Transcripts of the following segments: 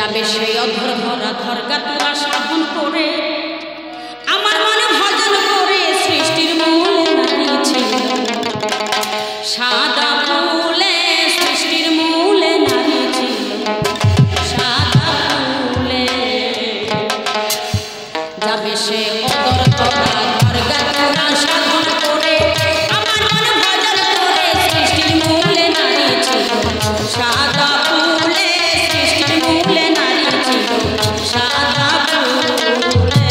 যাবে সেই অধর ধরা ধরগা তোরা সাধন করে আমার মনে ভজন করে সৃষ্টির মূল নারী ছিল সাদা ফুলে সৃষ্টির মূলে নারী ছিল সাদা ফুলে যাবে সে অধর ধরা ধরগা তোরা সাধন করে আমার মনে ভজন করে সৃষ্টির মূলে নারী ছিল সাদা ফুলে সৃষ্টির মূলে নারী ছিল সাদা ফুলে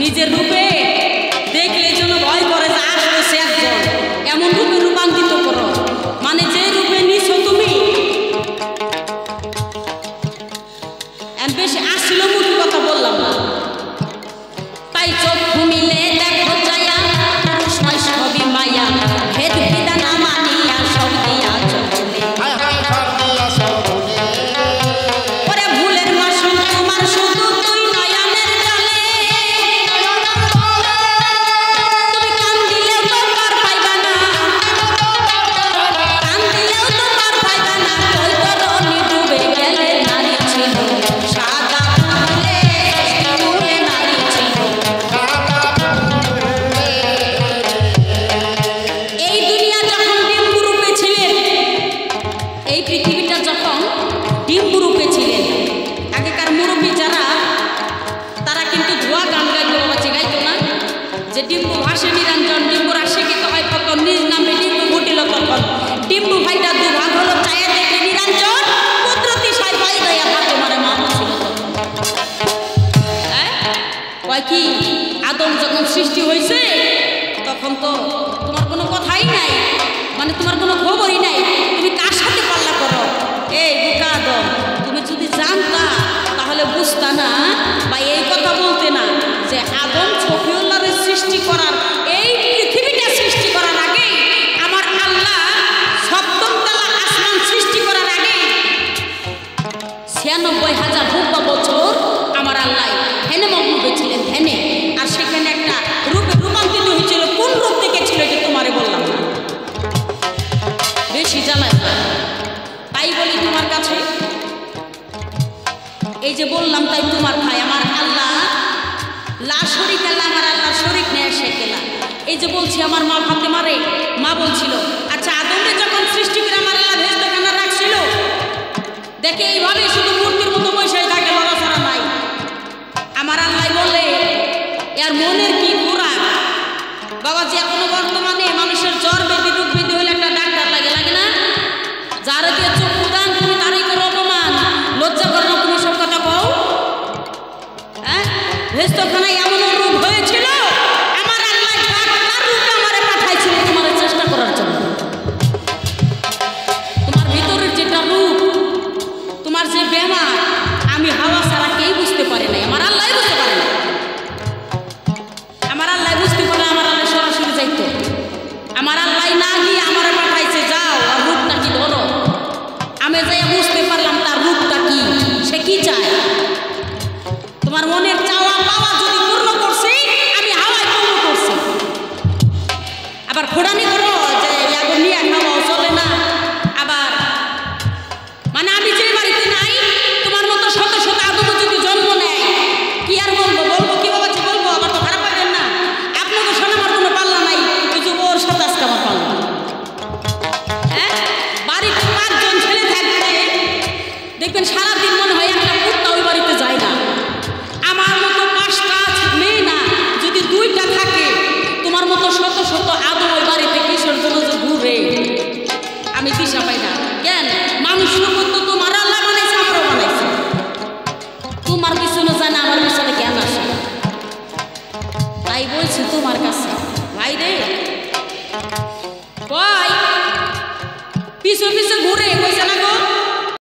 নিজের রূপে দেখলে যেন ভয় করে যে আসলে সে একজন এমন রূপে রূপান্তরিত করো মানে যে রূপে নিছো তুমি বেশি আসছিল মুখে কথা বললাম না তাই চক্ষু মিলে দেখো যায়া পুরুষ নয় সবই মায়া ভেদ বিধান মানিয়া সব দিয়া চলে ওরে ভুলের মাসুম তোমার শুধু তুই নয়নের জলে তুমি কান দিলেও তো পার পাইবা না কান দিলেও তো পার পাইবা না কই তরণী ডুবে গেলে নারী ছিল সাদা ফুলে ফুলে নারী ছিল এই দুনিয়া যখন ডিম্বু রূপে ছিলেন এই পৃথিবীটা যখন ডিম্বু রূপে ছিলেন আগেকার মুরব্বী যারা তারা কিন্তু ধোয়া গান গাইতো বাবা গাইতো না যে ডিম্বু ভাসে নিরঞ্জন ডিম্বুর আশিকিত হয় কখন নিজ নামে ডিম্বু ঘটিল তখন ডিম্বু ভাইটা দুভাগ হলো চায়া দেখে নিরঞ্জন কুদরতি সাই পাই দয়া হাত মারে মানুষ ছিল কয় কি আদম যখন সৃষ্টি হয়েছে তখন তো তোমার কোনো কথাই নাই মানে তোমার কোনো খবরই নাই তুমি কার সাথে পাল্লা করো এই বোকা আদম তুমি যদি জানতা তাহলে বুঝতা না বা এই কথা বলতে না যে আদম শফিউল্লাহর সৃষ্টি করার এই পৃথিবীটা সৃষ্টি করার আগে আমার আল্লাহ সপ্তম তলা আসমান সৃষ্টি করার আগে 96,000 হুব্বা বছর আমার আল্লাহ ধ্যানে মগ্ন হয়েছিলেন, ধ্যানে। আর সেখানে একটা রূপে রূপান্তরিত হয়েছিল। কোন রূপ থেকে ছিল এটা তোমারে বললাম না, বেশি জানায় না। তাই বলি তোমার কাছে, এই যে বললাম তাই তোমার ভাই আমার আল্লাহ লা শরীক আল্লাহ, আমার আল্লাহ শরীক নেয় সে কেলা। এই যে বলছি আমার মা ফাতেমারে, মা বলছিল আচ্ছা আদমকে যখন সৃষ্টি করে আমার আল্লাহ ভেস্টখানা রাখছিল, দেখে এইভাবে শুধু মূর্তির মতো বসে থাকে, লড়াচড়া নাই। আমার আল্লাহ বলে এর মনের কি খোরাক বাবা, যে এখনো বর্তমানে মানুষের জ্বর বেদি রোগ বেদি হলে একটা ডাক্তার লাগে, লাগে না? যারা দিয়ে চক্ষু দান তুমি তারই করো অপমান, লজ্জা করো না তুমি সব কথা কও। হ্যাঁ, ভেস্টখানায় এমন রোগ হয়েছিল আমার আল্লাহ ডাক্তার রূপে আমারে পাঠাইছিল তোমার চেষ্টা করার জন্য। তোমার ভিতরের যেটা রূপ, তোমার যে বেমার, আমি হাওয়া ছাড়া কেউ বুঝতে পারে নাই, আমার আল্লাহ বুঝতে পারে না। আমার আল্লাহ বুঝতে পারে, আমার আল্লাহ সরাসরি যাইতো। আমার আল্লাহ না গিয়ে আমার পাঠাইছে যাও আর রূপটা কি ধরো। আমি যাই বুঝতে পারলাম তার রূপটা কি, সে কি চায়। তোমার মনের চাওয়া পাওয়া যদি পূর্ণ করছি, আমি হাওয়ায় পূর্ণ করছি। আবার খোড়ানি করো যে এখন নিয়ে খাওয়াও চলে না। আবার মানে আমি যে বাড়িতে নাই, তোমার মতো শত শত আদম যদি জন্ম নেয়, কি আর বলবো, বলবো কি বাবা বলবো, আবার তো খারাপ পাবেন না। আপনাকে শোনা আমার কোনো পাল্লা নাই, কিছু ওর সাথে আজকে আমার পাল্লা। হ্যাঁ, বাড়িতে 5 জন ছেলে থাকবে, দেখবেন সারাদিন মনে হয় একটা কুত্তা ওই বাড়িতে যায় না। আমার মতো 5টা মেয়ে না, যদি 2টা থাকে, তোমার মতো শত শত আদম ওই বাড়িতে কিশোর জন্য যে ঘুরে, আমি দিশা পাই না। কেন? মানুষের মতো তোমার আল্লাহ বানাইছে, আমারও বানাইছে। তোমার পিছনে জানে, আমার পিছনে জ্ঞান আসে। তাই বলছি তোমার কাছে ভাই রে, কয় পিছু পিছু ঘুরে